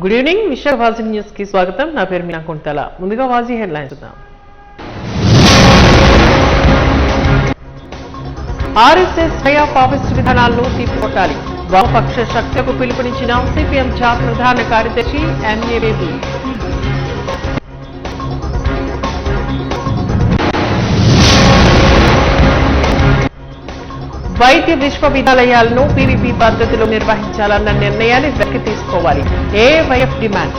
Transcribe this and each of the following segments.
Good evening Visakha వాజీ news కి స్వాగతం. నా పేరు మీనా కుంటల. ముందుగా వాజీ హెడ్లైన్స్ చూద్దాం. ఆర్ఎస్ఎస్ పాపిస్ట్ విధానాలను తీర్చికొట్టాలి. వామపక్ష శక్తులకు పిలుపునిచ్చిన సిపిఎం జాతీయ ప్రధాన కార్యదర్శి ఎంఏ బేబీ. వైద్య విశ్వవిద్యాలయాలను పీవీపీ పద్ధతిలో నిర్వహించాలన్న నిర్ణయాన్ని వెనక్కి తీసుకోవాలి. AIYF demand.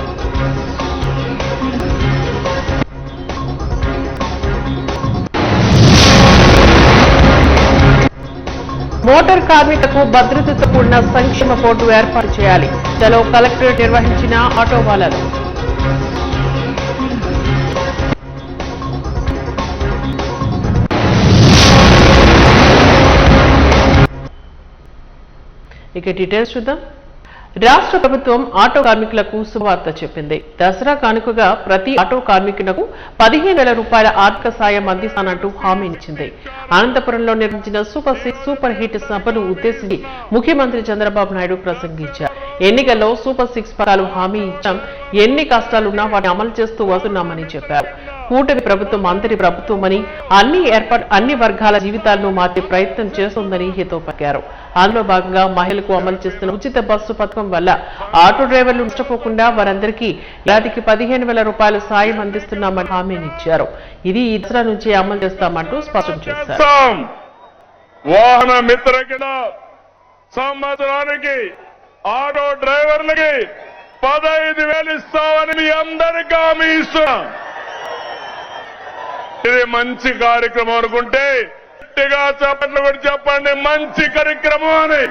మోటార్ కార్మికులకు భద్రతతో కూడిన సంక్షేమ బోర్డు ఏర్పాటు చేయాలి. చలో కలెక్టరేట్ నిర్వహించిన ఆటో వాలాలు. ఇక డీటెయిల్స్ చూద్దాం. రాష్ట్ర ప్రభుత్వం ఆటో కార్మికులకు శుభవార్త చెప్పింది. దసరా కానుకగా ప్రతి ఆటో కార్మికులకు 15,000 రూపాయల ఆర్థిక సాయం అందిస్తానంటూ హామీ ఇచ్చింది. అనంతపురంలో నిర్వహించిన సూపర్ హిట్ సభను ఉద్దేశించి ముఖ్యమంత్రి చంద్రబాబు నాయుడు ప్రసంగించారు. ఎన్నికల్లో సూపర్ 6 పథకాలు హామీ ఇచ్చాం, ఎన్ని కష్టాలున్నా వాటిని అమలు చేస్తూ వస్తున్నామని చెప్పారు. కూటమి ప్రభుత్వం అందరి ప్రభుత్వమని, అన్ని వర్గాల జీవితాలను మార్చే ప్రయత్నం చేస్తోందని హితో పలికారు. అందులో భాగంగా మహిళలకు అమలు చేస్తున్న ఉచిత బస్సు పథకం వల్ల ఆటో డ్రైవర్లు నష్టపోకుండా వారందరికీ ఏడాదికి 15,000 రూపాయల సాయం అందిస్తున్నామని హామీనిచ్చారు. ఇది ఈ దసరా నుంచి అమలు చేస్తామంటూ స్పష్టం చేశారు. వాహన మిత్ర కింద సంవత్సరానికి ఆటో డ్రైవర్లకి 15,000 ఇస్తామని మీ అందరికీ హామీ ఇస్తున్నాం. ఇది మంచి కార్యక్రమం అనుకుంటే గట్టిగా చెప్పండి, కూడా చెప్పండి మంచి కార్యక్రమం అని.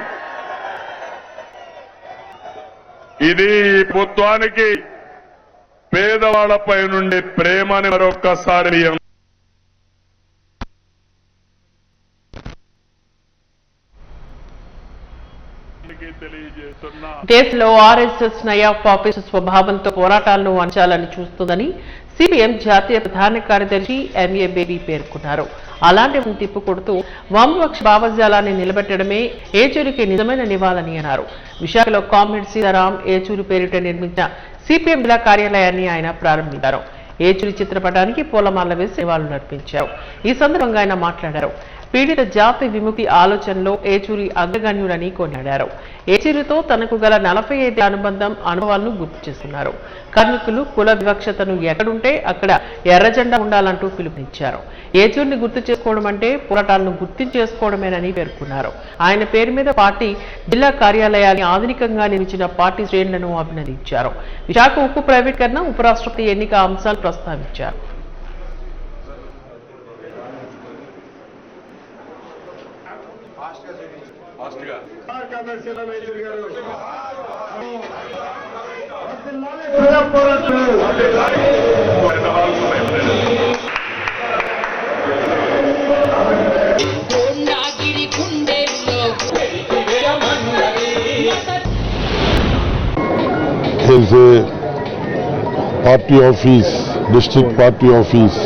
ఇది ప్రభుత్వానికి పేదవాళ్లపై నుండి ప్రేమని మరొక్కసారి దేశంలో ఆర్ఎస్ఎస్ నయా పాపిస్ట్ స్వభావంతో పోరాటాలను అంచాలని చూస్తుందని సిపిఎం జాతీయ ప్రధాన కార్యదర్శి ఎంఏ బేబీ పేర్కొన్నారు. అలాంటి తిప్పుకొడుతూ వామపక్ష భావజాలాన్ని నిలబెట్టడమే ఏచూరికి నిజమైన నివాళని అన్నారు. విశాఖలో కామ్రేడ్ సీతారాం ఏచూరి పేరిట నిర్మించిన సిపిఎం జిల్లా కార్యాలయాన్ని ఆయన ప్రారంభించారు. ఏచూరి చిత్రపటానికి పూలమాల వేసి నివాళులు అర్పించారు. ఈ సందర్భంగా ఆయన మాట్లాడారు. పీడిత జాతి విముక్తి ఆలోచనలో ఏచూరి అగ్రగణ్యుడని కొనియాడారు. ఏచూరితో తనకు గల 45 అనుభవాలను గుర్తు చేస్తున్నారు. కార్మికులు కుల వివక్షతను ఎక్కడుంటే అక్కడ ఎర్రజెండా ఉండాలంటూ పిలుపునిచ్చారు. ఏచూరిని గుర్తు చేసుకోవడం అంటే పోరాటాలను గుర్తించేసుకోవడమేనని పేర్కొన్నారు. ఆయన పేరు మీద పార్టీ జిల్లా కార్యాలయాన్ని ఆధునికంగా నిర్మించిన పార్టీ శ్రేణులను అభినందించారు. విశాఖ ఉక్కు ప్రైవేటీకరణ, ఉపరాష్ట్రపతి ఎన్నిక అంశాలు ప్రస్తావించారు. There's a party office, district party office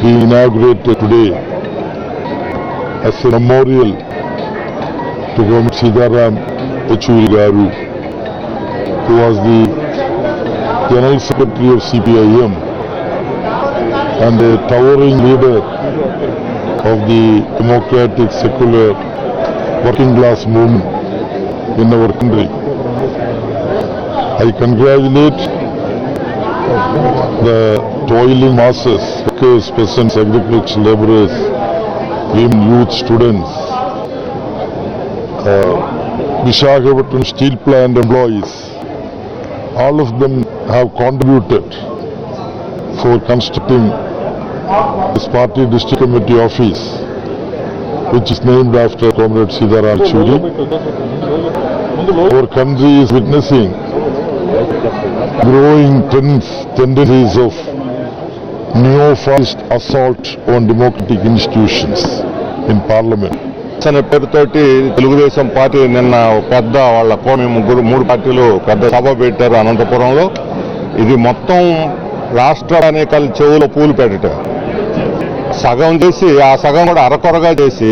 being inaugurated today as a memorial to Comrade Sitaram Yechuri Garu, who was the General Secretary of CPIM and a towering leader of the democratic secular working class movement in our country. I congratulate the toiling masses, workers, peasants, agricultural laborers, women, youth, students, Visakhapatnam steel plant employees. All of them have contributed for constructing this party district committee office, which is named after Comrade Sitaram Yechuri. Our country is witnessing growing tendencies of neo-fascist assault on democratic institutions in parliament. అనే పేరుతోటి Telugu Desam party నిన్న పెద్ద వాళ్ళ మూడు పార్టీలు పెద్ద సభ పెట్టారు అనంతపురంలో. ఇది మొత్తం రాష్ట్ర అనేకల చెవులో పూలు పెట్టడం, సగం చేసి ఆ సగం కూడా అరకొరగా చేసి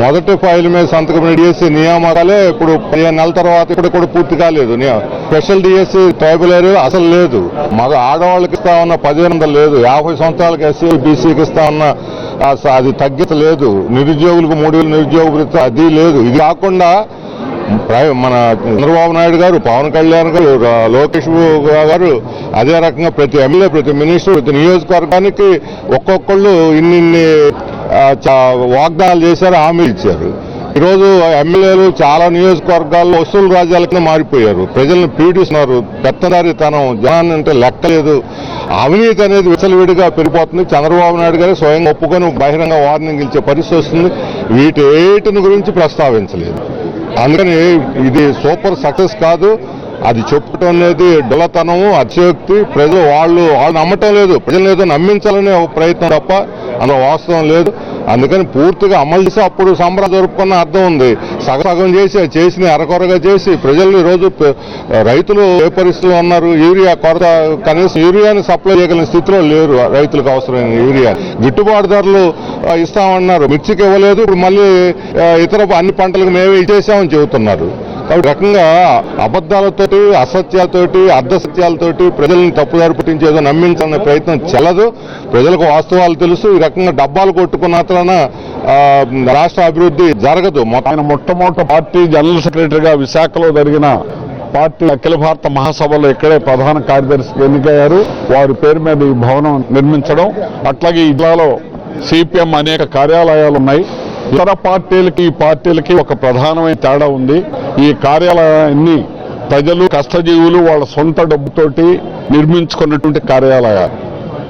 మొదటి ఫైల్ మీద సంతకం చేసి నియామకాలే ఇప్పుడు 15 నెలల తర్వాత ఇప్పుడు కూడా పూర్తి కాలేదు. స్పెషల్ డిఎస్సి ట్రైబల్ ఏరియా అసలు లేదు. మగ ఆడవాళ్ళకి ఇస్తా ఉన్న 1500 లేదు. 50 సంవత్సరాలకి ఎస్సీ బీసీకి ఇస్తా ఉన్న అది తగ్గిత లేదు. నిరుద్యోగులకు 3000 నిరుద్యోగ వృత్తి అది లేదు. ఇది కాకుండా మన చంద్రబాబు నాయుడు గారు, పవన్ కళ్యాణ్ గారు, లోకేష్ గారు అదే రకంగా ప్రతి ఎమ్మెల్యే, ప్రతి మినిస్టర్, ప్రతి నియోజకవర్గానికి ఒక్కొక్కళ్ళు ఇన్ని వాగ్దానాలు చేశారు, హామీలు ఇచ్చారు. ఈరోజు ఎమ్మెల్యేలు చాలా నియోజకవర్గాల్లో వసూలు రాజ్యాలకి మారిపోయారు. ప్రజలను పీడిస్తున్నారు. పెత్తదారితనం, జనాన్ని అంటే లెక్కలేదు. అవినీతి అనేది విచ్చలవిడిగా పెరిగిపోతుంది. చంద్రబాబు నాయుడు గారు స్వయంగా ఒప్పుకొని బహిరంగ వార్నింగ్ ఇచ్చే పరిస్థితి వస్తుంది. వీటి గురించి ప్రస్తావించలేదు. అందుకని ఇది సూపర్ సక్సెస్ కాదు. అది చెప్పటం అనేది డొల్లతనము, అతిశయోక్తి. ప్రజలు వాళ్ళు నమ్మటం లేదు. ప్రజలు ఏదో నమ్మించాలనే ఒక ప్రయత్నం తప్ప అందులో వాస్తవం లేదు. అందుకని పూర్తిగా అమలు చేసి అప్పుడు సంబరాలు జరుపుకున్న అర్థం ఉంది. సగం చేసి అరకొరగా చేసి ప్రజలు ఈరోజు రైతులు ఏ పరిస్థితిలో ఉన్నారు. యూరియా కొరత, కనీసం యూరియాని సప్లై చేయగలిగిన స్థితిలో లేరు. రైతులకు అవసరమైన యూరియా గిట్టుబాటు ధరలు ఇస్తామన్నారు, మిర్చికి ఇవ్వలేదు. ఇప్పుడు మళ్ళీ ఇతర అన్ని పంటలకు మేమే ఇచ్చేసామని చెబుతున్నారు. కాబట్టి రకంగా అబద్ధాలతోటి, అసత్యాలతోటి, అర్ధసత్యాలతోటి ప్రజల్ని తప్పుదారి పట్టించేదో నమ్మించాలనే ప్రయత్నం చెల్లదు. ప్రజలకు వాస్తవాలు తెలుసు. ఈ రకంగా డబ్బాలు కొట్టుకున్న రాష్ట్ర అభివృద్ధి జరగదు. ఆయన మొట్టమొదటి పార్టీ జనరల్ సెక్రటరీగా విశాఖలో జరిగిన పార్టీ అఖిల భారత మహాసభలో ఇక్కడే ప్రధాన కార్యదర్శికి ఎన్నికయ్యారు. వారి పేరు మీద ఈ భవనం నిర్మించడం, అట్లాగే ఈ జిల్లాలో సిపిఎం అనేక కార్యాలయాలు ఉన్నాయి. ఇతర పార్టీలకి ఈ పార్టీలకి ఒక ప్రధానమైన తేడా ఉంది. ఈ కార్యాలయాన్ని ప్రజలు, కష్టజీవులు వాళ్ళ సొంత డబ్బుతోటి నిర్మించుకున్నటువంటి కార్యాలయాలు.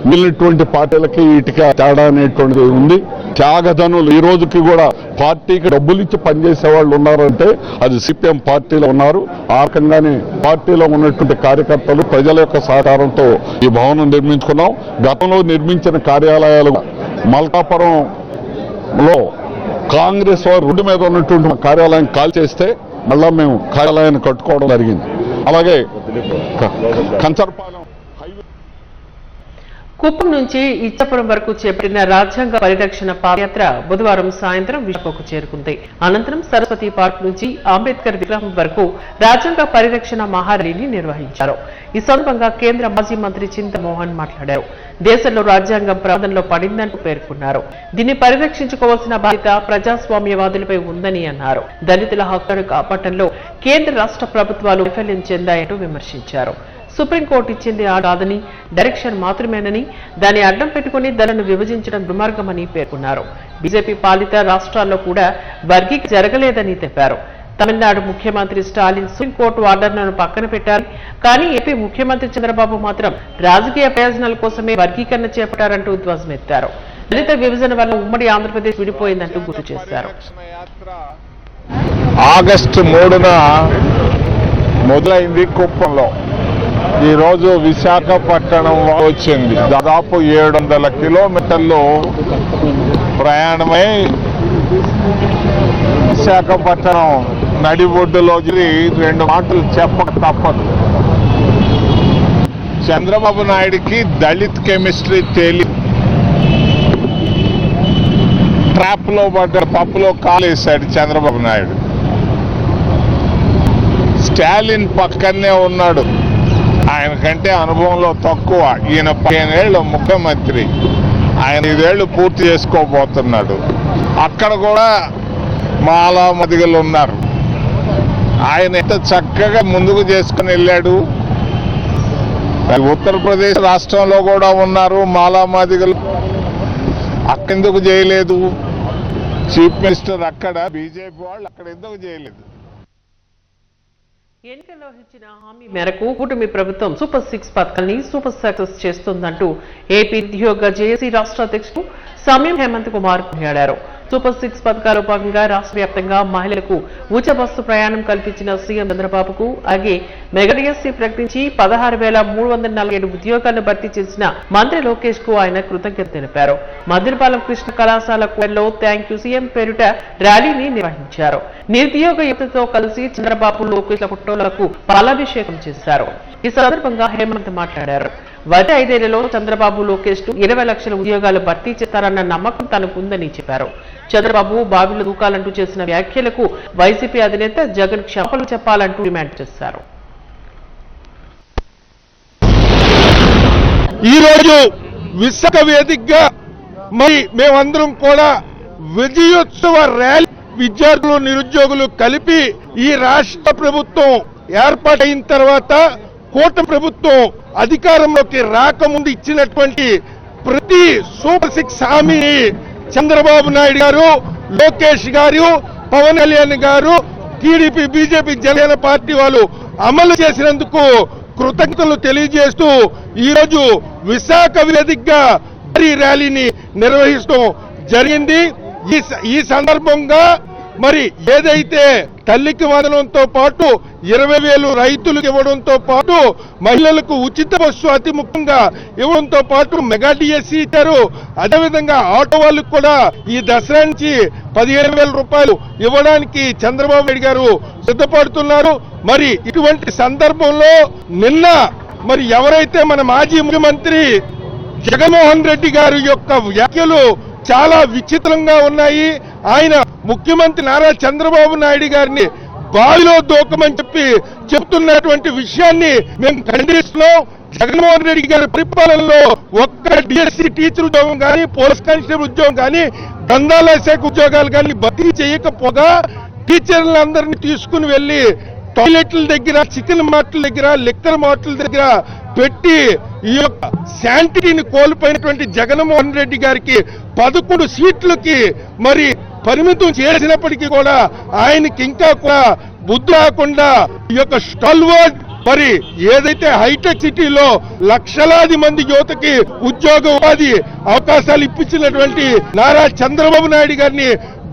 మిగిలినటువంటి పార్టీలకి వీటికి తేడా అనేటువంటిది ఉంది. త్యాగధనులు ఈ రోజుకి కూడా పార్టీకి డబ్బులు ఇచ్చి పనిచేసే వాళ్ళు ఉన్నారంటే అది సిపిఎం పార్టీలో ఉన్నారు. ఆ రకంగానే పార్టీలో ఉన్నటువంటి కార్యకర్తలు ప్రజల యొక్క సహకారంతో ఈ భవనం నిర్మించుకున్నాం. గతంలో నిర్మించిన కార్యాలయాలు మల్కాపురంలో కాంగ్రెస్ వారు రోడ్డు మీద ఉన్నటువంటి కార్యాలయం కాల్ చేస్తే మళ్ళా మేము కార్యాలయాన్ని కట్టుకోవడం జరిగింది. అలాగే కంచర్పాలెం కుప్పం నుంచి ఇచ్చాపురం వరకు చేపట్టిన రాజ్యాంగ పరిరక్షణ పాదయాత్ర బుధవారం సాయంత్రం విశాఖకు చేరుకుంది. అనంతరం సరస్వతి పార్క్ నుంచి అంబేద్కర్ విగ్రహం వరకు రాజ్యాంగ పరిరక్షణ మహార్యాలీని నిర్వహించారు. ఈ సందర్భంగా కేంద్ర మాజీ మంత్రి చింతమోహన్ మాట్లాడారు. దేశంలో రాజ్యాంగం ప్రమాదంలో పడిందంటూ పేర్కొన్నారు. దీన్ని పరిరక్షించుకోవాల్సిన బాధ్యత ప్రజాస్వామ్యవాదులపై ఉందని అన్నారు. దళితుల హక్కులను కాపాడటంలో కేంద్ర రాష్ట్ర ప్రభుత్వాలు వైఫల్యం చెందాయంటూ విమర్శించారు. సుప్రీంకోర్టు ఇచ్చింది కాదని, డైరెక్షన్ మాత్రమేనని, దాన్ని అడ్డం పెట్టుకుని ధరను విభజించడం దుర్మార్గమని పేర్కొన్నారు. బీజేపీ పాలిత రాష్ట్రాల్లో కూడా వర్గీకరణ జరగలేదని తెలిపారు. తమిళనాడు ముఖ్యమంత్రి స్టాలిన్ సుప్రీంకోర్టు ఆర్డర్లను పక్కన పెట్టారు. కానీ ఏపీ ముఖ్యమంత్రి చంద్రబాబు మాత్రం రాజకీయ ప్రయోజనాల కోసమే వర్గీకరణ చేపట్టారంటూ ధ్వజమెత్తారు. దళిత విభజన వల్ల ఉమ్మడి ఆంధ్రప్రదేశ్ విడిపోయిందంటూ గుర్తు చేశారు. ఆగస్టు 3న మొదలైంది కుప్పంలో. ఈరోజు విశాఖపట్నం వచ్చింది. దాదాపు 700 కిలోమీటర్లు ప్రయాణమై విశాఖపట్నం నడిబొడ్డులో 2 మాటలు చెప్పక తప్పదు. చంద్రబాబు నాయుడికి దళిత్ కెమిస్ట్రీ తెలియదు. ట్రాప్ లో పడ్డ పప్పులో కాలేశాడు చంద్రబాబు నాయుడు. స్టాలిన్ పక్కనే ఉన్నాడు. ఆయన కంటే అనుభవంలో తక్కువ. ఈయన 15 ఏళ్ళు ముఖ్యమంత్రి, ఆయన 5 ఏళ్ళు పూర్తి చేసుకోబోతున్నాడు. అక్కడ కూడా మాలా మదిగలు ఉన్నారు. ఆయన ఎంత చక్కగా ముందుకు చేసుకుని వెళ్ళాడు. ఉత్తరప్రదేశ్ రాష్ట్రంలో కూడా ఉన్నారు మాలా మదిగలు. అక్కడెందుకు చేయలేదు? చీఫ్ మినిస్టర్ అక్కడ, బీజేపీ వాళ్ళు అక్కడ ఎందుకు చేయలేదు? ఎన్నికల్లో ఇచ్చిన హామీ మేరకు కూటమి ప్రభుత్వం సూపర్ 6 పథకాన్ని సూపర్ సక్సెస్ చేస్తోందంటూ ఏపీ ఉద్యోగ జేఏసీ రాష్ట్ర అధ్యక్షుడు సమయం హేమంత్ కుమార్ కొనియాడారు. సూపర్ 6 పథకాల్లో భాగంగా రాష్ట్ర వ్యాప్తంగా మహిళలకు ఉచిత బస్సు ప్రయాణం కల్పించిన సీఎం చంద్రబాబుకు, అలాగే మెగా డిఎస్సీ ప్రకటించి 16,347 ఉద్యోగాలను భర్తీ చేసిన మంత్రి లోకేష్ కు ఆయన కృతజ్ఞత తెలిపారు. మద్దిలపాలెం కృష్ణ కళాశాల కూడల్లో థ్యాంక్ యూ సీఎం పేరిట ర్యాలీని నిర్వహించారు. నిరుద్యోగ యువతతో కలిసి చంద్రబాబు లోకేష్ ఫోటోలకు పాలాభిషేకం చేశారు. ఈ సందర్భంగా హేమంత్ మాట్లాడారు. వచ్చే 5 ఏళ్లలో చంద్రబాబు, లోకేష్ 20 లక్షల ఉద్యోగాలు భర్తీ చేస్తారన్న నమ్మకం తనకుందని చెప్పారు. చంద్రబాబు బావిలో దూకాలంటూ చేసిన వ్యాఖ్యలకు వైసీపీ అధినేత జగన్ క్షమాపణలు చెప్పాలంటూ డిమాండ్ చేశారు. ఈరోజు విశాఖ వేదికగా మరి మేమందరం కూడా విజయోత్సవ ర్యాలీ విద్యార్థులు, నిరుద్యోగులు కలిపి ఈ రాష్ట్ర ప్రభుత్వం ఏర్పాటైన తర్వాత కూటమి ప్రభుత్వం అధికారంలోకి రాకముందు ఇచ్చినటువంటి ప్రతి సూపర్ 6 హామీని చంద్రబాబు నాయుడు గారు, లోకేష్ గారు, పవన్ కళ్యాణ్ గారు, టీడీపీ, బీజేపీ, జనసేన పార్టీ వాళ్ళు అమలు చేసినందుకు కృతజ్ఞతలు తెలియజేస్తూ ఈరోజు విశాఖ వేదికగా భారీ ర్యాలీని నిర్వహిస్తూ జరిగింది. ఈ సందర్భంగా మరి ఏదైతే తల్లికి వందనంతో పాటు 20,000 రైతులకు ఇవ్వడంతో పాటు మహిళలకు ఉచిత బస్సు అతి ముఖ్యంగా ఇవ్వడంతో పాటు మెగా డిఎస్సి ఇచ్చారు. అదేవిధంగా ఆటో వాళ్ళకు కూడా ఈ దసరా నుంచి 15,000 రూపాయలు ఇవ్వడానికి చంద్రబాబు నాయుడు గారు సిద్ధపడుతున్నారు. మరి ఇటువంటి సందర్భంలో నిన్న మరి ఎవరైతే మన మాజీ ముఖ్యమంత్రి జగన్మోహన్ రెడ్డి గారి యొక్క వ్యాఖ్యలు చాలా విచిత్రంగా ఉన్నాయి. ఆయన ముఖ్యమంత్రి నారా చంద్రబాబు నాయుడు గారిని బావిలో దూకమని చెప్తున్నటువంటి విషయాన్ని మేము ఖండిస్తున్నాం. జగన్మోహన్ రెడ్డి గారి పరిపాలనలో ఒక్క డిఎస్సి టీచర్ ఉద్యోగం కానీ, పోలీస్ కానిస్టేబుల్ ఉద్యోగం కానీ, గ్రంథాలయ శాఖ ఉద్యోగాలు కానీ భర్తీ చేయకపోగా టీచర్లందరినీ తీసుకుని వెళ్లి టాయిలెట్ల దగ్గర, చికెన్ మార్ట్ల దగ్గర, లిక్కర్ మార్ట్ల దగ్గర పెట్టి ఈ యొక్క శాంటిటీని కోల్పోయినటువంటి జగన్మోహన్ రెడ్డి గారికి 11 సీట్లకి మరి పరిమితం చేసినప్పటికీ కూడా ఆయనకి ఇంకా కూడా బుద్ధి రాకుండా ఈ యొక్క స్టాల్వర్డ్ మరి ఏదైతే హైటెక్ సిటీలో లక్షలాది మంది యువతకి ఉద్యోగ ఉపాధి అవకాశాలు ఇప్పించినటువంటి నారా చంద్రబాబు నాయుడు గారిని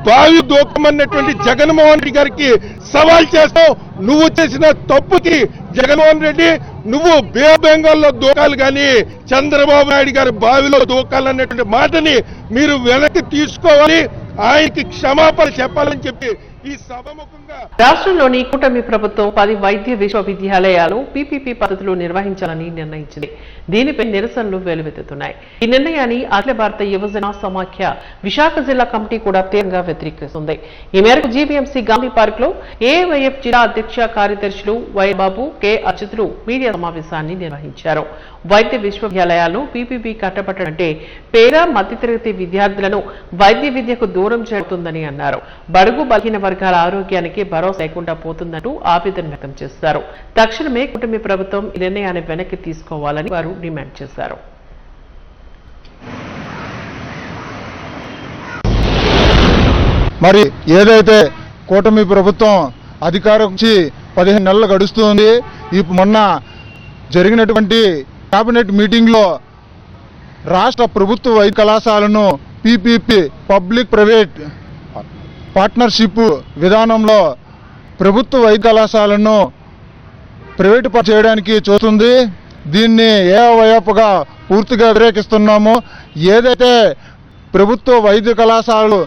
బావి దూకమన్నటువంటి జగన్మోహన్ రెడ్డి గారికి సవాల్ చేస్తావు. నువ్వు చేసిన తప్పుకి జగన్మోహన్ రెడ్డి నువ్వు బే బెంగాల్లో దూకాలి కానీ చంద్రబాబు నాయుడు గారి బావిలో దూకాలన్నటువంటి మాటని మీరు వెనక్కి తీసుకోవాలి. ఆయనకి క్షమాపణ చెప్పాలని చెప్పి ఈ సభముఖంగా రాష్ట్రంలోని కూటమి ప్రభుత్వం 10 వైద్య విశ్వవిద్యాలయాలు పీపీపీ పద్ధతిలో నిర్వహించాలని నిర్ణయించింది. దీనిపై నిరసనలు వెలువెత్తుతున్నాయి. ఈ నిర్ణయాన్ని అఖిల భారత యువజన సమాఖ్య విశాఖ జిల్లా కమిటీ కూడా తీవ్రంగా వ్యతిరేకిస్తుంది. ఈ మేరకు జీవీఎంసీ గాంధీ పార్క్ లో ఏఐవైఎఫ్ జిల్లా అధ్యక్ష కార్యదర్శులు వైబాబు, కె అచ్యుతులు మీడియా సమావేశాన్ని నిర్వహించారు. వైద్య విశ్వవిద్యాలయాలను పీపీపీ కట్టబట్టాలంటే పేద మధ్యతరగతి విద్యార్థులను వైద్య విద్యకు దూరం చేస్తుందని అన్నారు. బడుగు బలహీన వర్గాల ఆరోగ్యానికి భరోసా లేకుండా పోతుందంటూ ఆవేదన వ్యక్తం చేశారు. తక్షణమే కూటమి ప్రభుత్వం ఈ నిర్ణయాన్ని వెనక్కి తీసుకోవాలని వారు డిమాండ్ చేశారు. మరి ఏదైతే కూటమి ప్రభుత్వం అధికారం నుంచి 15 నెలలు గడుస్తుంది. మొన్న జరిగినటువంటి కేబినెట్ మీటింగ్లో రాష్ట్ర ప్రభుత్వ వైద్య కళాశాలను పీపీపీ పబ్లిక్ ప్రైవేట్ పార్ట్నర్షిప్ విధానంలో ప్రభుత్వ వైద్య కళాశాలను ప్రైవేటు చేయడానికి చూస్తుంది. దీన్ని ఏఐవైఎఫ్గా పూర్తిగా వ్యతిరేకిస్తున్నాము. ఏదైతే ప్రభుత్వ వైద్య కళాశాలలు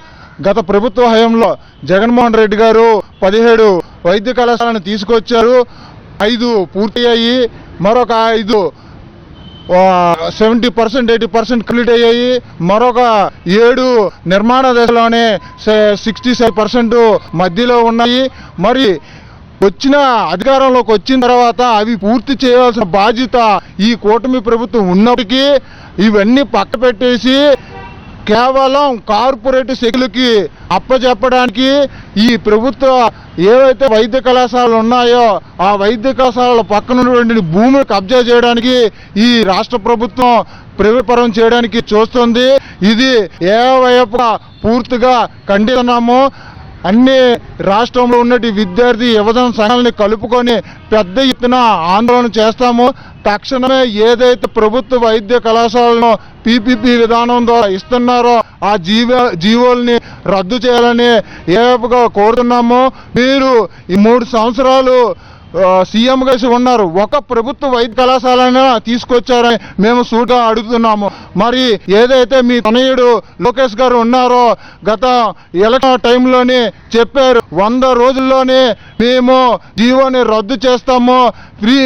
గత ప్రభుత్వ హయాంలో జగన్మోహన్ రెడ్డి గారు 17 వైద్య కళాశాలను తీసుకొచ్చారు. 5 పూర్తయ్యాయి, మరొక 5 70% 80% కంప్లీట్ అయ్యాయి, మరొక 7 నిర్మాణ దశలోనే 67% మధ్యలో ఉన్నాయి. మరి అధికారంలోకి వచ్చిన తర్వాత అవి పూర్తి చేయాల్సిన బాధ్యత ఈ కూటమి ప్రభుత్వం ఉన్నప్పటికీ ఇవన్నీ పక్క పెట్టేసి కేవలం కార్పొరేట్ శక్తులకి అప్పచెప్పడానికి ఈ ప్రభుత్వ ఏవైతే వైద్య కళాశాలలు ఉన్నాయో ఆ వైద్య కళాశాలల పక్కన ఉన్నటువంటి భూమిని కబ్జా చేయడానికి ఈ రాష్ట్ర ప్రభుత్వం ప్రైవేట్ పరం చేయడానికి చూస్తుంది. ఇది ఏఐవైఎఫ్గా పూర్తిగా ఖండిస్తున్నాము. అన్ని రాష్ట్రంలో ఉన్నటి విద్యార్థి యువజన సంఘాలని కలుపుకొని పెద్ద ఎత్తున ఆందోళన చేస్తాము. తక్షణమే ఏదైతే ప్రభుత్వ వైద్య కళాశాలను పీపీపీ విధానం ద్వారా ఇస్తున్నారో ఆ జీవోల్ని రద్దు చేయాలని ఏఐవైఎఫ్గా కోరుతున్నాము. మీరు ఈ 3 సంవత్సరాలు సీఎం గారు ఉన్నారు, ఒక ప్రభుత్వ వైద్య కళాశాలను తీసుకొచ్చారని మేము సూటిగా అడుగుతున్నాము. మరి ఏదైతే మీ తనయుడు లోకేష్ గారు ఉన్నారో గత ఎలక్షన్ టైంలోనే చెప్పారు 100 రోజుల్లోనే మేము జీవోని రద్దు చేస్తాము, ఫ్రీ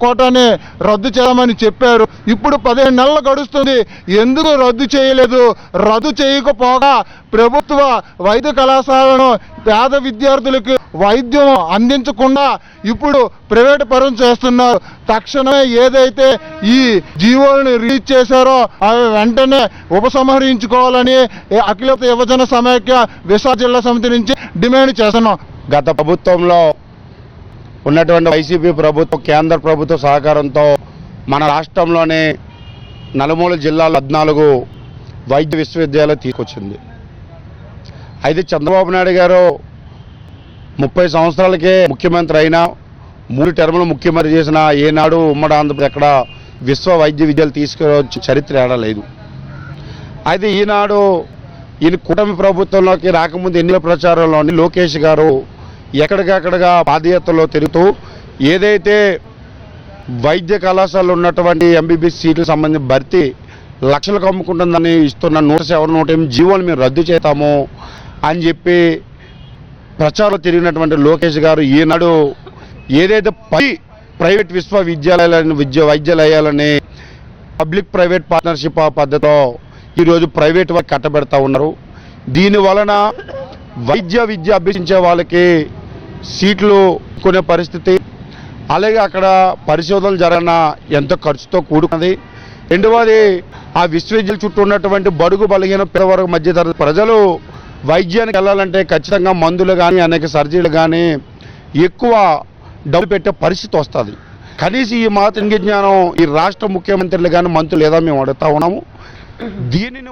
కోటాని రద్దు చేద్దామని చెప్పారు. ఇప్పుడు 15 నెలలు గడుస్తుంది, ఎందుకు రద్దు చేయలేదు? రద్దు చేయకపోగా ప్రభుత్వ వైద్య కళాశాలను పేద విద్యార్థులకు వైద్యం అందించకుండా ఇప్పుడు ప్రైవేట్ పరం చేస్తున్నారు. తక్షణమే ఏదైతే ఈ జీవోలను రిలీజ్ చేశారో అవి వెంటనే ఉపసంహరించుకోవాలని అఖిల యువజన సమైక్య విశాఖ జిల్లా సమితి నుంచి డిమాండ్ చేస్తున్నాం. గత ప్రభుత్వంలో ఉన్నటువంటి వైసీపీ ప్రభుత్వం కేంద్ర ప్రభుత్వ సహకారంతో మన రాష్ట్రంలోనే నలుమూల జిల్లాలో 14 వైద్య విశ్వవిద్యాలయాలు తీసుకొచ్చింది. అయితే చంద్రబాబు నాయుడు గారు 30 సంవత్సరాలకే ముఖ్యమంత్రి అయినా 3 టర్ములు ముఖ్యమంత్రి చేసిన ఏనాడు ఉమ్మడి ఆంధ్రప్రదేశ్ ఎక్కడ విశ్వ వైద్య విద్యలు తీసుకువచ్చే చరిత్ర ఏడలేదు. అయితే ఈయన కూటమి ప్రభుత్వంలోకి రాకముందు ఎన్నికల ప్రచారంలోని లోకేష్ గారు ఎక్కడికక్కడగా పాదయాత్రలో తిరుగుతూ ఏదైతే వైద్య కళాశాలలో ఉన్నటువంటి ఎంబీబీఎస్ సీట్లకు సంబంధించి భర్తీ లక్షలకు అమ్ముకుంటుందని ఇస్తున్న 107-108 జీవోలు మేము రద్దు చేస్తాము అని చెప్పి ప్రచారం తిరిగినటువంటి లోకేష్ గారు ఈనాడు ఏదైతే 10 ప్రైవేట్ విశ్వవిద్యాలయాలను వైద్యాలయాలని పబ్లిక్ ప్రైవేట్ పార్ట్నర్షిప్ పద్ధతిలో ఈరోజు ప్రైవేట్ వారికి కట్టబెడతా ఉన్నారు. దీని వలన వైద్య విద్య అభ్యసించే వాళ్ళకి సీట్లు కొనే పరిస్థితి, అలాగే అక్కడ పరిశోధనలు జరగన ఎంతో ఖర్చుతో కూడుకున్నది. రెండవది ఆ విశ్వవిద్యాలయం చుట్టూ ఉన్నటువంటి బడుగు బలహీన పేదవర్గ మధ్యతరగతి ప్రజలు వైద్యానికి వెళ్ళాలంటే ఖచ్చితంగా మందులు కానీ అనేక సర్జరీలు కానీ ఎక్కువ డబ్బు పెట్టే పరిస్థితి వస్తుంది. కనీసం ఈ మాత్రం జ్ఞానం ఈ రాష్ట్ర ముఖ్యమంత్రులు కానీ మంత్రులు లేదా మేము అడుగుతా ఉన్నాము. దీనిని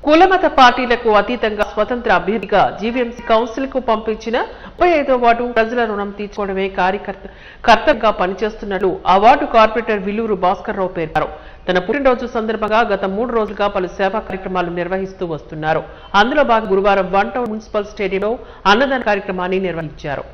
కులమత పార్టీలకు అతీతంగా స్వతంత్ర అభ్యర్థిగా జీవీఎంసీ కౌన్సిల్ కు పంపించిన 35వ వార్డు ప్రజల రుణం తీర్చుకోవడమే కర్తవ్యంగా పనిచేస్తున్నట్లు ఆ వార్డు కార్పొరేటర్ విల్లూరు భాస్కర్ రావు పేర్కొన్నారు. తన పుట్టినరోజు సందర్భంగా గత 3 రోజులుగా పలు సేవా కార్యక్రమాలు నిర్వహిస్తూ వస్తున్నారు. అందులో భాగంగా గురువారం 1 టౌన్ మున్సిపల్ స్టేడియంలో అన్నదాన కార్యక్రమాన్ని నిర్వహించారు.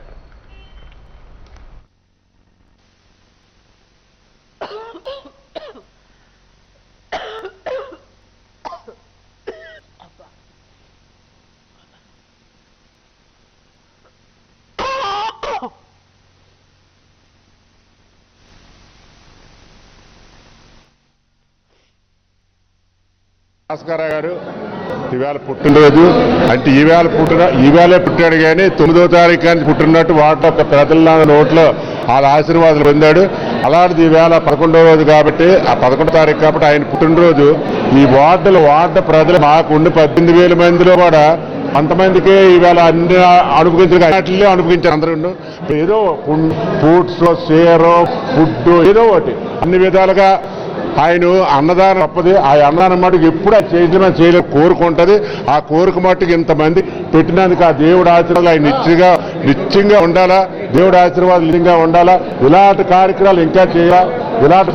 భాస్కర్ గారు ఈవేళ పుట్టినరోజు అంటే ఈవేళే పుట్టాడు కానీ 9వ తారీఖు కానీ పుట్టినట్టు వాటిలో ఒక ప్రజల నోట్లో వాళ్ళ ఆశీర్వాదాలు పొందాడు. అలాంటిది ఈవేళ 11వ రోజు కాబట్టి ఆ 11వ తారీఖు కాబట్టి ఆయన పుట్టినరోజు ఈ వార్డు ప్రజలు మాకు ఉండి 18,000 మందిలో కూడా అంతమందికి ఈవేళ అన్ని అనుభవించారు. అందరూ ఏదో ఫ్రూట్స్ షేర్ ఫుడ్ ఏదో ఒకటి అన్ని విధాలుగా ఆయన అన్నదానం తప్పది. ఆ అన్నదానం మటుకు ఎప్పుడు చేయలేదు కోరుకుంటుంది. ఆ కోరిక మట్టుకు ఇంతమంది పెట్టినందుకు ఆ దేవుడి ఆశీర్వాదాలు ఆయన నిత్యంగా ఉండాలా, దేవుడి ఆశీర్వాదాలు నిత్యంగా ఉండాలా. ఇలాంటి కార్యక్రమాలు ఇంకా చేయాలా, ఇలాంటి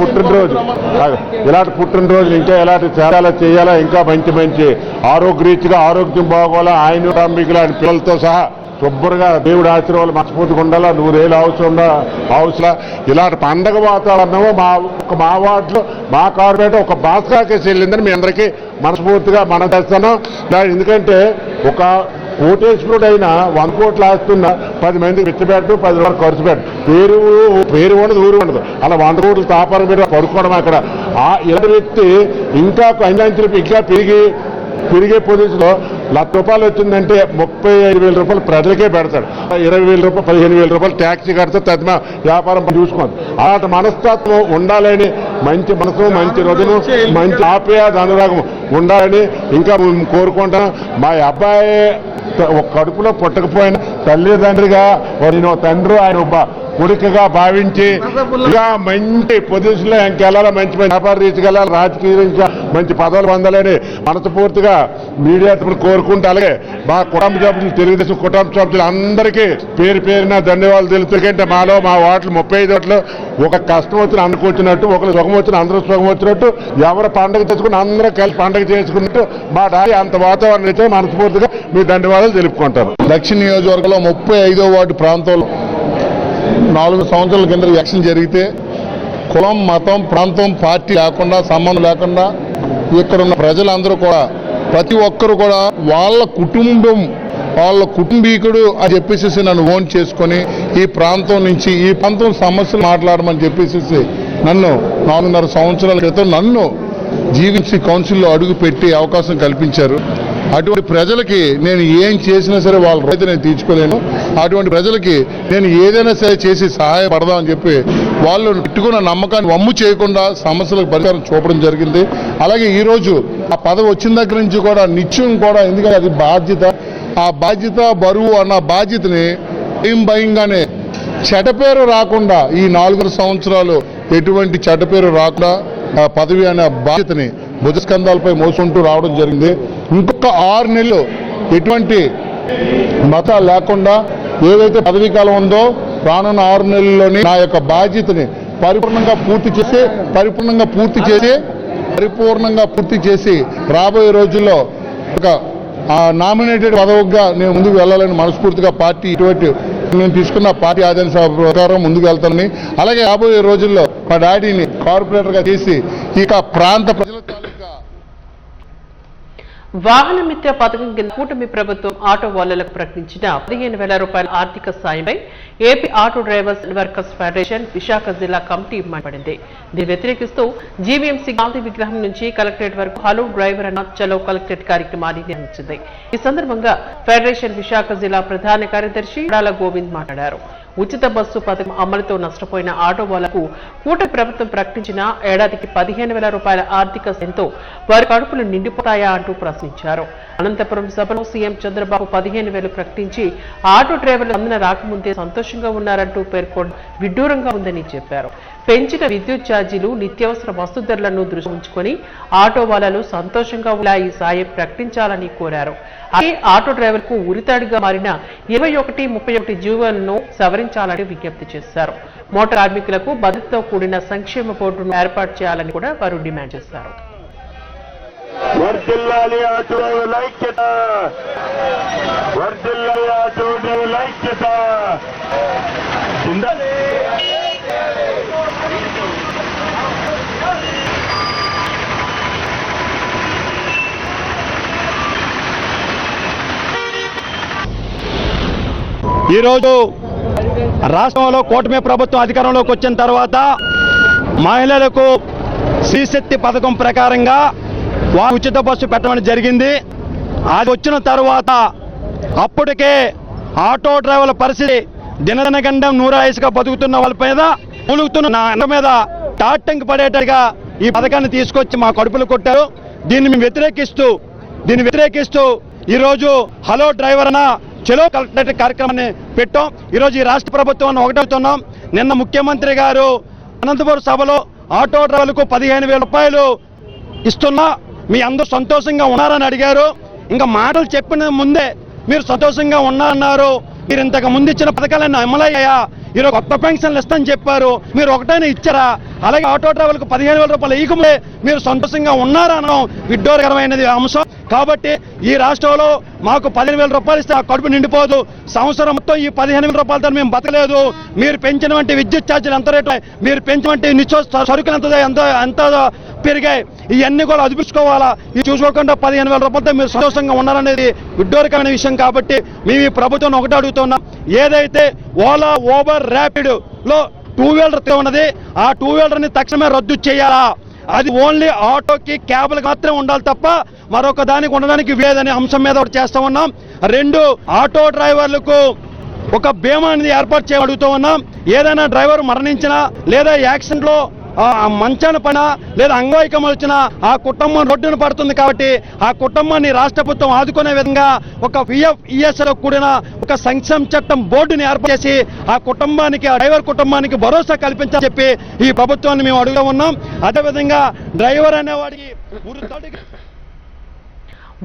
పుట్టినరోజులు ఇంకా ఎలాంటి చేయాలా, ఇంకా మంచి ఆరోగ్యరీతిగా ఆరోగ్యం బాగోలా. ఆయన తంబికులు ఆయన పిల్లలతో సహా శుభ్రంగా దేవుడి ఆశీర్వాదాలు మనస్ఫూర్తిగా ఉండాలా. 100 ఏళ్ళు అవసరం. ఇలాంటి పండగ వాతావరణము మా వార్డులో మా కార్పొరేటర్ ఒక భాస్కర్కేసి వెళ్ళిందని మీ అందరికీ మనస్ఫూర్తిగా మనం చేస్తున్నాం. ఎందుకంటే ఒక కోటేశ్వరుడు అయినా 100 కోట్లు ఆస్తున్నా 10 మందికి పిచ్చబెట్టు 10 రూపాయలు ఖర్చు పెట్టు పేరు ఉండదు ఊరు ఉండదు. అలా 100 కోట్లు తాపరం మీద పడుకోవడం అక్కడ ఇలాంటి వ్యక్తి ఇంకా ఫైనాన్షియల్ ఇంకా పెరిగే పొజిషన్లో ₹1,00,000 వచ్చిందంటే 35,000 రూపాయలు ప్రజలకే పెడతాడు. 20,000 రూపాయలు 15,000 రూపాయలు ట్యాక్సీ కడితే తదిమ వ్యాపారం చూసుకోండి. అలాంటి మనస్తత్వం ఉండాలని, మంచి మనసు, మంచి హృదయం, మంచి ఆప్యాయత అనురాగం ఉండాలని ఇంకా కోరుకుంటాను. మా అబ్బాయి ఒక కడుపులో పుట్టకపోయినా తల్లిదండ్రిగా నేను తండ్రి ఆయన కొడుకుగా భావించి ఇంకా మంచి పొజిషన్లో ఇంకెళ్ళాలా, మంచి వ్యాపార రీతికి వెళ్ళాలి, రాజకీయ రీతిగా మంచి పదవులు పొందాలని మనస్ఫూర్తిగా మీడియా కోరుకుంటూ, అలాగే మా కుటుంబ సభ్యులు, తెలుగుదేశం కుటుంబ సభ్యులు అందరికీ పేరు పేరున ధన్యవాదాలు తెలుసు. ఎందుకంటే మాలో మా ఓట్లు 35 ఓట్లు, ఒక కష్టం వచ్చిన అందరికి వచ్చినట్టు, ఒకరు సుఖం వచ్చిన అందరూ సుఖం వచ్చినట్టు, ఎవరు పండుగ తెచ్చుకుని అందరూ కలిసి పండుగ చేసుకున్నట్టు మా డాడీ అంత వాతావరణం అయితే మనస్ఫూర్తిగా మీ ధన్యవాదాలు తెలుపుకుంటారు. దక్షిణ నియోజకవర్గంలో 35వ వార్డు ప్రాంతంలో 4 సంవత్సరాల కింద ఎలక్షన్ జరిగితే కులం, మతం, ప్రాంతం, పార్టీ లేకుండా, సంబంధం లేకుండా ఇక్కడున్న ప్రజలందరూ కూడా, ప్రతి ఒక్కరు కూడా వాళ్ళ కుటుంబం, వాళ్ళ కుటుంబీకుడు అని చెప్పేసి నన్ను ఓన్ చేసుకొని ఈ ప్రాంతం నుంచి, ఈ ప్రాంతం సమస్యలు మాట్లాడమని చెప్పేసి నన్ను 4.5 సంవత్సరాల క్రితం నన్ను జీవించి కౌన్సిల్లో అడుగు పెట్టి అవకాశం కల్పించారు. అటువంటి ప్రజలకి నేను ఏం చేసినా సరే వాళ్ళ రైతు నేను తీర్చుకోలేను. అటువంటి ప్రజలకి నేను ఏదైనా సరే చేసి సహాయపడదామని చెప్పి వాళ్ళు పెట్టుకున్న నమ్మకాన్ని వమ్ము చేయకుండా సమస్యలకు పరిష్కారం చూపడం జరిగింది. అలాగే ఈరోజు ఆ పదవి వచ్చిన దగ్గర నుంచి కూడా నిత్యం కూడా, ఎందుకంటే అది బాధ్యత, ఆ బాధ్యత బరువు అన్న బాధ్యతని భయంగానే చెడ్డపేరు రాకుండా ఈ 4 సంవత్సరాలు ఎటువంటి చెడ్డపేరు రాకుండా ఆ పదవి అనే బాధ్యతని భుజస్కంధాలపై మోసుకుంటూ రావడం జరిగింది. ఇంకొక 6 నెలలు ఎటువంటి మతాలు లేకుండా ఏదైతే పదవీ కాలం ఉందో రానున్న 6 నెలల్లోనే నా యొక్క బాధ్యతని పరిపూర్ణంగా పూర్తి చేసి రాబోయే రోజుల్లో ఒక నామినేటెడ్ పదవిగా నేను ముందుకు వెళ్ళాలని మనస్ఫూర్తిగా పార్టీ ఇటువంటి నేను తీసుకున్న పార్టీ ఆదేశ ప్రకారం ముందుకు వెళ్తానని, అలాగే రాబోయే రోజుల్లో మా డాడీని కార్పొరేటర్గా చేసి ఇక ప్రాంత ప్రజల తాలూకా వాహన మిత్ర పథకం కింద కూటమి ప్రభుత్వం ఆటో వాళ్లకు ప్రకటించిన 15,000 రూపాయల ఆర్థిక సాయంపై AP auto drivers workers federation Visakha జిల్లా కమిటీ మండిపడింది. దీన్ని వ్యతిరేకిస్తూ జీవీఎంసీ గాంధీ విగ్రహం నుంచి కలెక్టరేట్ వరకు హలో డ్రైవర్ అన్న చలో కలెక్టరేట్ కార్యక్రమాన్ని నిర్వహించింది. ఈ సందర్భంగా ఫెడరేషన్ విశాఖ జిల్లా ప్రధాన కార్యదర్శి డాల గోవింద్ మాట్లాడారు. ఉచిత బస్సు పథకం అమలుతో నష్టపోయిన ఆటో వాళ్లకు కూటమి ప్రభుత్వం ప్రకటించిన ఏడాదికి 15,000 రూపాయల ఆర్థిక సాయంతో వారి కడుపులు నిండిపోతాయా అంటూ ప్రశ్నించారు. అనంతపురం సభలో సీఎం చంద్రబాబు 15,000 ప్రకటించి ఆటో డ్రైవర్లు స్పందన రాకముందే సంతోషంగా ఉన్నారంటూ పేర్కొనడం విడ్డూరంగా ఉందని చెప్పారు. పెంచిన విద్యుత్ ఛార్జీలు, నిత్యావసర వస్తు ధరలను దృష్టి ఉంచుకొని ఆటో వాళ్లు సంతోషంగా ఉన్న ఈ సాయం ప్రకటించాలని కోరారు. అలాగే ఆటో డ్రైవర్కు ఉరితాడుగా మారిన 21, 31 జీవోలను సవరించాలని విజ్ఞప్తి చేశారు. మోటార్ కార్మికులకు భద్రతతో కూడిన సంక్షేమ బోర్డును ఏర్పాటు చేయాలని కూడా వారు డిమాండ్ చేశారు. ఈరోజు రాష్ట్రంలో కూటమి ప్రభుత్వం అధికారంలోకి వచ్చిన తర్వాత మహిళలకు శ్రీశక్తి పథకం ప్రకారంగా ఉచిత బస్సు పెట్టడం జరిగింది. అది వచ్చిన తర్వాత అప్పటికే ఆటో డ్రైవర్ల పరిస్థితి దినదినగండం నూరాయిసుగా బతుకుతున్న వాళ్ళ మీద మూలుగుతున్న మీద టాటంకి పడేటట్టుగా ఈ పథకాన్ని తీసుకొచ్చి మా కడుపులు కొట్టారు. దీన్ని వ్యతిరేకిస్తూ ఈరోజు హలో డ్రైవర్ అన్న చలో కలెక్టరేట్ కార్యక్రమాన్ని పెట్టాం. ఈరోజు ఈ రాష్ట్ర ప్రభుత్వాన్ని ఒకటవుతున్నాం. నిన్న ముఖ్యమంత్రి గారు అనంతపురం సభలో ఆటో డ్రైవర్లకు 15,000 రూపాయలు ఇస్తున్నా, మీ అందరూ సంతోషంగా ఉన్నారని అడిగారు. ఇంకా మాటలు చెప్పిన ముందే మీరు సంతోషంగా ఉన్నారన్నారు. మీరు ఇంతకు ముందు ఇచ్చిన పథకాలన్నీ అమలయ్యాయా? ఈరోజు కొత్త పెన్షన్లు ఇస్తామని చెప్పారు, మీరు ఒకటైనా ఇచ్చారా? అలాగే ఆటో డ్రైవర్లకు 15,000 రూపాయలు ఇయ్యకముందే మీరు సంతోషంగా ఉన్నారా అనడం విడ్డూరకరమైనది అంశం. కాబట్టి ఈ రాష్ట్రంలో మాకు 15,000 రూపాయలు ఇస్తే ఆ కడుపు నిండిపోదు. సంవత్సరం మొత్తం ఈ 15,000 రూపాయలతో మేము బతకలేదు. మీరు పెంచినటువంటి విద్యుత్ ఛార్జీలు ఎంత రేటు, మీరు పెంచినటువంటి నిత్యావసర సరుకులు ఎంత పెరిగాయి, ఇవన్నీ కూడా అదుపుకోవాలా. ఇది చూసుకోకుండా 15,000 రూపాయలతో మీరు సంతోషంగా ఉన్నారనేది విడ్డూరకమైన విషయం. కాబట్టి మేము ఈ ప్రభుత్వం ఒకటే అడుగుతున్నాం, ఏదైతే ఓలా, ఊబర్, ర్యాపిడ్ లో 2 వీలర్ ఉన్నది ఆ 2 వీలర్ని తక్షణమే రద్దు చేయాలా. అది ఓన్లీ ఆటోకి, క్యాబ్లకు మాత్రమే ఉండాలి తప్ప మరొక దానికి ఉండడానికి లేదనే అంశం మీద ఒకటి చేస్తా ఉన్నాం. 2, ఆటో డ్రైవర్లకు ఒక బీమా అనేది ఏర్పాటు చేయడం అడుగుతూ ఉన్నాం. ఏదైనా డ్రైవర్ మరణించినా లేదా యాక్సిడెంట్ లో మంచాన పైన లేదా అంగవైకల్యం వచ్చిన ఆ కుటుంబం రోడ్డున పడుతుంది. కాబట్టి ఆ కుటుంబాన్ని రాష్ట్ర ప్రభుత్వం ఆదుకునే విధంగా ఒక ఈఎస్ఐలో కూడిన ఒక సంక్షేమ చట్టం బోర్డుని ఏర్పాటు చేసి ఆ కుటుంబానికి, ఆ డ్రైవర్ కుటుంబానికి భరోసా కల్పించాలని చెప్పి ఈ ప్రభుత్వాన్ని మేము అడుగుతూ ఉన్నాం. అదేవిధంగా డ్రైవర్ అనేవాడికి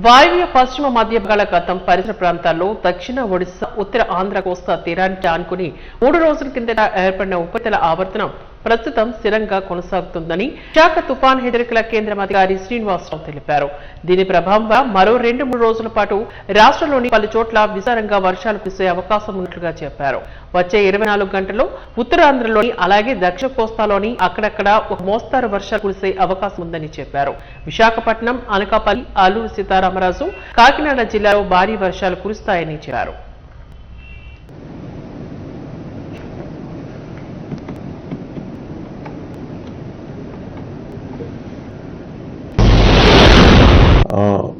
వాయువ్య పశ్చిమ మధ్య బంగాళాఖాతం పరిసర ప్రాంతాల్లో దక్షిణ ఒడిశా, ఉత్తర ఆంధ్ర కోస్తా తీరానికి ఆనుకుని 3 రోజుల కిందట ఏర్పడిన ఉపరితల ఆవర్తనం ప్రస్తుతం స్థిరంగా కొనసాగుతుందని విశాఖ తుఫాన్ హెచ్చరికల కేంద్రం అధికారి శ్రీనివాసరావు తెలిపారు. దీని ప్రభావంగా మరో 2-3 రోజుల పాటు రాష్ట్రంలోని పలు చోట్ల విస్తారంగా వర్షాలు కురిసే అవకాశం ఉన్నట్లుగా చెప్పారు. వచ్చే 24 గంటల్లో ఉత్తరాంధ్రలోని అలాగే దక్షిణ కోస్తాలోని అక్కడక్కడ ఒక మోస్తారు వర్షాలు కురిసే అవకాశం ఉందని చెప్పారు. విశాఖపట్నం, అనకాపల్లి, అల్లూరు సీతారామరాజు, కాకినాడ జిల్లాలో భారీ వర్షాలు కురుస్తాయని చెప్పారు.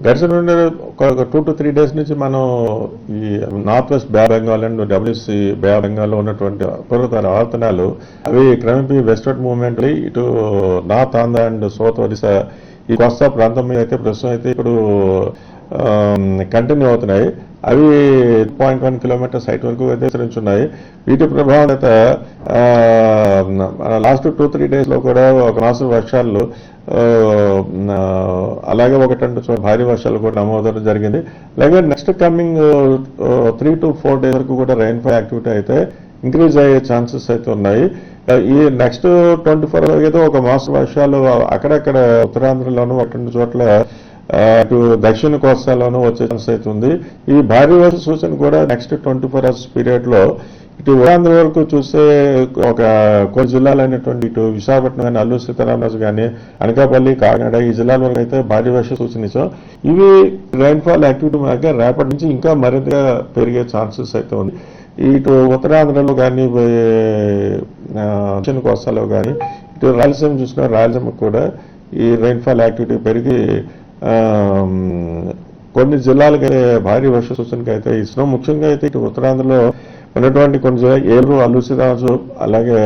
గడిచిన ఒక 2 to 3 days నుంచి మనం ఈ north west Bay of Bengal and WC Bay of బెంగాల్లో ఉన్నటువంటి ఉపరితల ఆవర్తనాలు అవి క్రమేపీ వెస్ట్వర్డ్ మూవ్మెంట్ ఇటు north Andhra and south Odisha ఈ కోస్తా ప్రాంతం మీద అయితే ప్రస్తుతం అయితే ఇప్పుడు కంటిన్యూ అవుతున్నాయి. అవి 0.1 కిలోమీటర్స్ హైట్ వరకు అయితే విస్తరించున్నాయి. వీటి ప్రభావం అయితే లాస్ట్ 2-3 డేస్ లో కూడా ఒక మాసం వర్షాలు అలాగే 1-2 భారీ వర్షాలు కూడా నమోదవడం జరిగింది. అలాగే నెక్స్ట్ కమింగ్ 3 to 4 days వరకు కూడా రైన్ఫాల్ యాక్టివిటీ అయితే ఇంక్రీజ్ అయ్యే ఛాన్సెస్ అయితే ఉన్నాయి. ఈ నెక్స్ట్ 24 వరకు అయితే ఒక మాసం వర్షాలు అక్కడక్కడ ఉత్తరాంధ్రలోనూ 1-2 చోట్ల ఇటు దక్షిణ కోస్తాలోనూ వచ్చే ఛాన్స్ అవుతుంది. ఈ భారీ వర్ష సూచన కూడా నెక్స్ట్ 24 hours పీరియడ్ లో ఇటు ఉత్తరాంధ్ర వరకు చూస్తే ఒక కొన్ని జిల్లాలైనటువంటి ఇటు విశాఖపట్నం కానీ, అల్లూరు సీతారామరాజు కానీ, అనకాపల్లి, కాకినాడ ఈ జిల్లాల వరకు అయితే భారీ వర్ష సూచన ఇచ్చాం. ఇవి రైన్ఫాల్ యాక్టివిటీ మీద రేపటి నుంచి ఇంకా మరింతగా పెరిగే ఛాన్సెస్ అయితే ఉంది. ఇటు ఉత్తరాంధ్రలో కానీ, దక్షిణ కోస్తాలో కానీ, ఇటు రాయలసీమ చూసినా రాయలసీమ కూడా ఈ రైన్ఫాల్ యాక్టివిటీ పెరిగి కొన్ని జిల్లాలకి భారీ వర్ష సూచనకి అయితే ఇస్తున్నాం. ముఖ్యంగా అయితే ఇటు ఉత్తరాంధ్రలో ఉన్నటువంటి కొన్ని ఏలూరు, అల్లూరు సీతారామరాజు అలాగే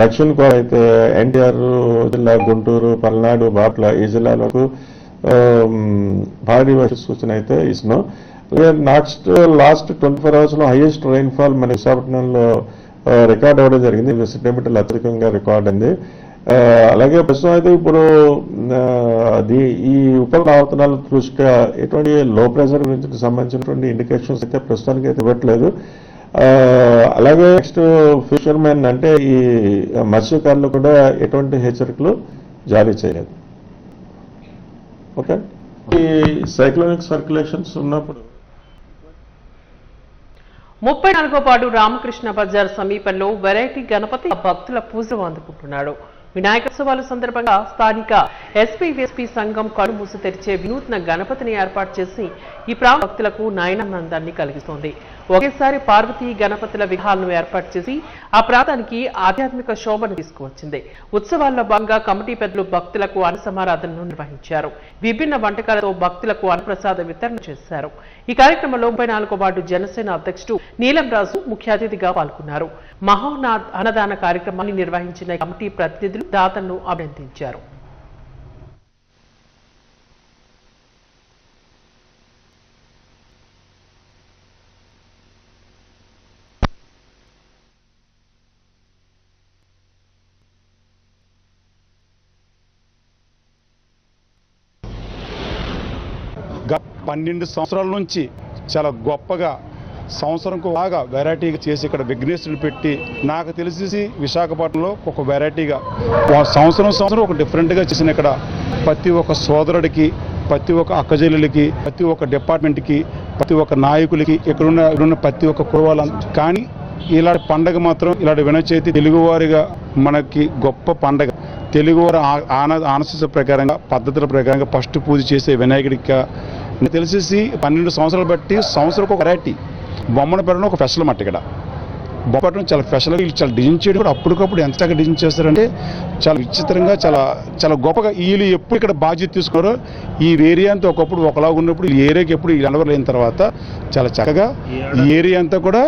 దక్షిణ కూడా అయితే ఎన్టీఆర్ జిల్లా, గుంటూరు, పల్నాడు, బాపట్ల ఈ జిల్లాలకు భారీ వర్ష సూచన అయితే ఇస్తున్నాం. లాస్ట్ 24 hours లో హైయెస్ట్ రైన్ఫాల్ మన విశాఖపట్నంలో రికార్డ్ అవ్వడం జరిగింది. 20 సెంటీమీటర్లు అత్యధికంగా రికార్డ్ అయింది. అలాగే ప్రస్తుతం అయితే ఇప్పుడు ఈ ఉపరితల ఆవర్తనాల దృష్ట్యా ఎటువంటి లో ప్రెషర్ గురించి సంబంధించినటువంటి ఇండికేషన్స్ అయితే ప్రస్తుతానికి అయితే ఇవ్వట్లేదు. అలాగే నెక్స్ట్ ఫిషర్మెన్ అంటే ఈ మత్స్యకారులు కూడా ఎటువంటి హెచ్చరికలు జారీ చేయలేదు. ఓకే, ఈ సైక్లోనిక్ సర్క్యులేషన్స్ ఉన్నప్పుడు 34వ వార్డు రామకృష్ణ బజార్ సమీపంలో వెరైటీ గణపతి భక్తుల పూజలు అందుకుంటున్నాడు. వినాయకోత్సవాల సందర్భంగా స్థానిక ఎస్పీ సంఘం కనుమూసి తెరిచే వినూత్న గణపతిని ఏర్పాటు చేసి ఈ ప్రాంత భక్తులకు నయనానందాన్ని కలిగిస్తోంది. ఒకేసారి పార్వతీ గణపతుల విగ్రహాలను ఏర్పాటు చేసి ఆ ప్రాంతానికి ఆధ్యాత్మిక శోభను తీసుకువచ్చింది. ఉత్సవాల్లో భాగంగా కమిటీ పెద్దలు భక్తులకు అన్న సమారాధనను నిర్వహించారు. విభిన్న వంటకాలతో భక్తులకు అన్నప్రసాద వితరణ చేశారు. ఈ కార్యక్రమంలో 34వ వార్డు జనసేన అధ్యక్షుడు నీలం రాజు ముఖ్య అతిథిగా పాల్గొన్నారు. మహోనాథ్ అన్నదాన కార్యక్రమాన్ని నిర్వహించిన కమిటీ ప్రతినిధులు దాతలను అభినందించారు. గత 12 సంవత్సరాల నుంచి చాలా గొప్పగా సంవత్సరంకు బాగా వెరైటీగా చేసి ఇక్కడ విఘ్నేశ్వరుని పెట్టి నాకు తెలిసి విశాఖపట్నంలో ఒక వెరైటీగా సంవత్సరం ఒక డిఫరెంట్గా చేసిన ఇక్కడ ప్రతి ఒక్క సోదరుడికి, ప్రతి ఒక్క అక్కజల్లులకి, ప్రతి ఒక్క డిపార్ట్మెంట్కి, ప్రతి ఒక్క నాయకులకి, ఇక్కడున్న ప్రతి ఒక్క కుటుంబాల కానీ ఇలాంటి పండగ మాత్రం ఇలాంటి వినాయక చవితి తెలుగువారిగా మనకి గొప్ప పండగ. తెలుగువారి ఆనర్స్ ప్రకారంగా పద్ధతుల ప్రకారంగా ఫస్ట్ పూజ చేసే వినాయకుడిగా తెలిసేసి 12 సంవత్సరాలు బట్టి సంవత్సరం ఒక వెరైటీ బొమ్మను పెట్టడం ఒక స్పెషల్ మాట. ఇక్కడ బొమ్మ పెట్టడం చాలా స్పెషల్గా, వీళ్ళు చాలా డిజైన్ చేయడం కూడా అప్పటికప్పుడు ఎంత చక్కగా డిజైన్ చేస్తారంటే చాలా విచిత్రంగా, చాలా గొప్పగా. వీళ్ళు ఎప్పుడు ఇక్కడ బాధ్యత తీసుకున్నారో ఈ ఏరియా అంతా ఒకప్పుడు ఒకలాగా ఉన్నప్పుడు ఈ ఏరియాకి ఎప్పుడు ఈ నెలవరు లేని తర్వాత చాలా చక్కగా ఈ ఏరియా అంతా కూడా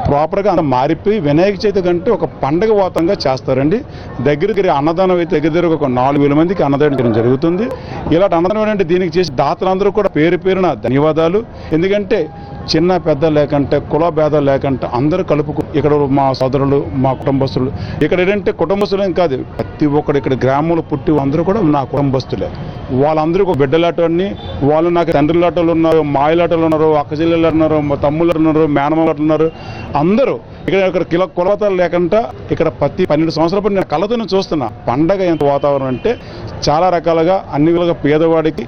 ప్రాపర్గా అంత మారిపోయి వినాయక చవితి కంటే ఒక పండగ వాతంగా చేస్తారండి. దగ్గర అన్నదానం అయితే దగ్గర ఒక 4,000 మందికి అన్నదానం చేయడం జరుగుతుంది. ఇలాంటి అన్నదానం అంటే దీనికి చేసి దాతలందరూ కూడా పేరున ధన్యవాదాలు. ఎందుకంటే చిన్న పెద్ద లేకంటే కుల భేదాలు లేకంటే అందరూ కలుపుకు ఇక్కడ మా సోదరులు మా కుటుంబస్తులు ఇక్కడ ఏంటంటే కుటుంబస్తులేం కాదు, ప్రతి ఒక్కరు ఇక్కడ గ్రామంలో పుట్టి అందరూ కూడా నా కుటుంబస్తులే. వాళ్ళందరూ ఒక బిడ్డలాటని వాళ్ళు నాకు తండ్రిలాటలు ఉన్నారు, మాయలాటలు ఉన్నారు, అక్కచెల్లెలు ఉన్నారు, మా తమ్ముళ్ళు ఉన్నారు, మేనమాటలు ఉన్నారు. అందరూ ఇక్కడ కులవతాలు లేకుండా ఇక్కడ ప్రతి 12 సంవత్సరాల పాటు నేను కళ్ళతో చూస్తున్నా పండగ ఎంత వాతావరణం అంటే చాలా రకాలుగా అన్ని విధాలుగా పేదవాడికి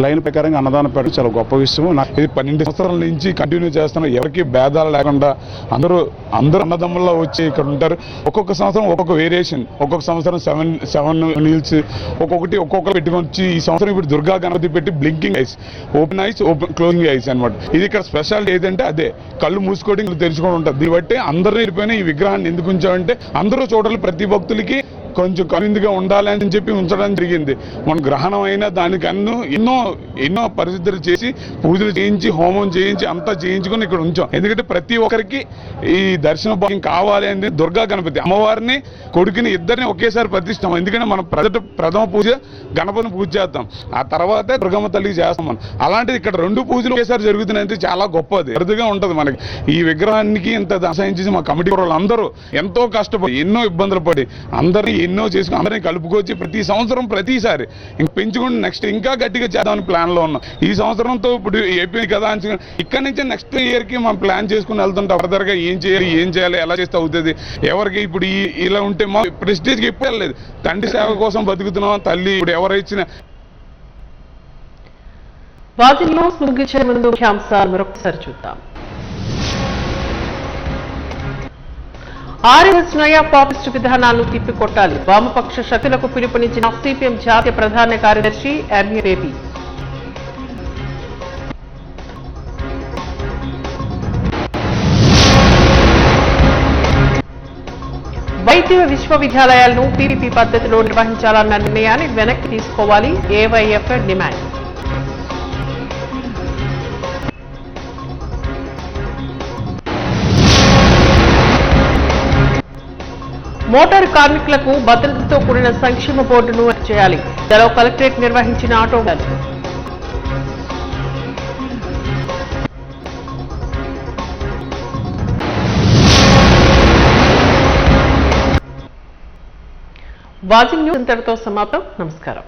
లైన్ ప్రకారంగా అన్నదానం పెట్టడం చాలా గొప్ప విషయం. ఇది 12 సంవత్సరాల నుంచి కంటిన్యూ చేస్తున్నాం. ఎవరికి భేదాలు లేకుండా అందరూ అన్నదమ్ముల్లో వచ్చి ఇక్కడ ఉంటారు. ఒక్కొక్క సంవత్సరం ఒక్కొక్క వేరియేషన్, ఒక్కొక్క సంవత్సరం 7 మీల్స్ ఒక్కొక్కరు పెట్టుకొని వచ్చి ఈ సంవత్సరం ఇప్పుడు దుర్గా గణపతి పెట్టి blinking ice, open ice, closing ice అనమాట. ఇది ఇక్కడ స్పెషాలిటీ ఏదంటే అదే కళ్ళు మూసుకోవడం కళ్ళు తెరుచుకోవడం ఉంటుంది. దీన్ని బట్టి అందరూ ఇరిపోయిన ఈ విగ్రహాన్ని ఎందుకు ఉంచామంటే అందరూ చూడాలి, ప్రతి భక్తులకి కొంచెం కనుందుగా ఉండాలని చెప్పి ఉంచడం జరిగింది. మన గ్రహణం అయినా దానికన్నా ఎన్నో పరిస్థితులు చేసి పూజలు చేయించి హోమం చేయించి అంతా చేయించుకొని ఇక్కడ ఉంచాం. ఎందుకంటే ప్రతి ఒక్కరికి ఈ దర్శన భాగ్యం కావాలి అంటే దుర్గా గణపతి అమ్మవారిని కొడుకుని ఇద్దరిని ఒకేసారి ప్రతిష్ఠం. ఎందుకంటే మనం ప్రథమ పూజ గణపతిని పూజ చేద్దాం, ఆ తర్వాత దుర్గమ్మ తల్లికి చేస్తాం మనం. అలాంటిది ఇక్కడ 2 పూజలు ఒకేసారి జరుగుతున్నాయంటే చాలా గొప్పది, అరుదుగా ఉంటుంది మనకి. ఈ విగ్రహానికి ఇంత దర్శించేసి మా కమిటీ వాళ్ళు అందరూ ఎంతో కష్టపడి ఎన్నో ఇబ్బందులు పడి అందరినీ ఎన్నో చేసుకుని అందరినీ కలుపుకొచ్చి ప్రతి సంవత్సరం ప్రతిసారి ఇంకా పెంచుకుని నెక్స్ట్ ఇంకా గట్టిగా చేద్దామని ప్లాన్లో ఉన్నాం. ఈ సంవత్సరంతో ఇప్పుడు అయిపోయింది కదా అని ఇక్కడ నుంచి నెక్స్ట్ ఇయర్కి మనం ప్లాన్ చేసుకుని వెళ్తుంటాం. ఫర్దర్గా ఏం చేయాలి ఎలా చేస్తే అవుతుంది. ఎవరికి ఇప్పుడు ఇలా ఉంటే మా ప్రెస్టేజ్కి ఎప్పుడు వెళ్ళలేదు. తండ్రి సేవ కోసం బతుకుతున్నాం. తల్లి ఇప్పుడు ఎవరైనా వాటిలో ముగించే ముందు ముఖ్యాంశాలు మరొకసారి చూద్దాం. ఆర్ఎస్ నయా పాపిస్ట్ విధానాలను తిప్పికొట్టాలి, వామపక్ష శక్తులకు పిలుపునిచ్చిన సిపిఎం జాతీయ ప్రధాన కార్యదర్శి ఎంఏ బేబీ. వైద్య విశ్వవిద్యాలయాలను పీపీపీ పద్ధతిలో నిర్వహించాలన్న నిర్ణయాన్ని వెనక్కి తీసుకోవాలి, ఏవైఎఫ్ డిమాండ్. మోటారు కార్మికులకు భద్రతతో కూడిన సంక్షేమ బోర్డును చేయాలి, జలో కలెక్టరేట్ నిర్వహించిన ఆటో ర్యాలీ. వాచింగ్ న్యూస్ ఇంతటితో సమాప్తం. నమస్కారం.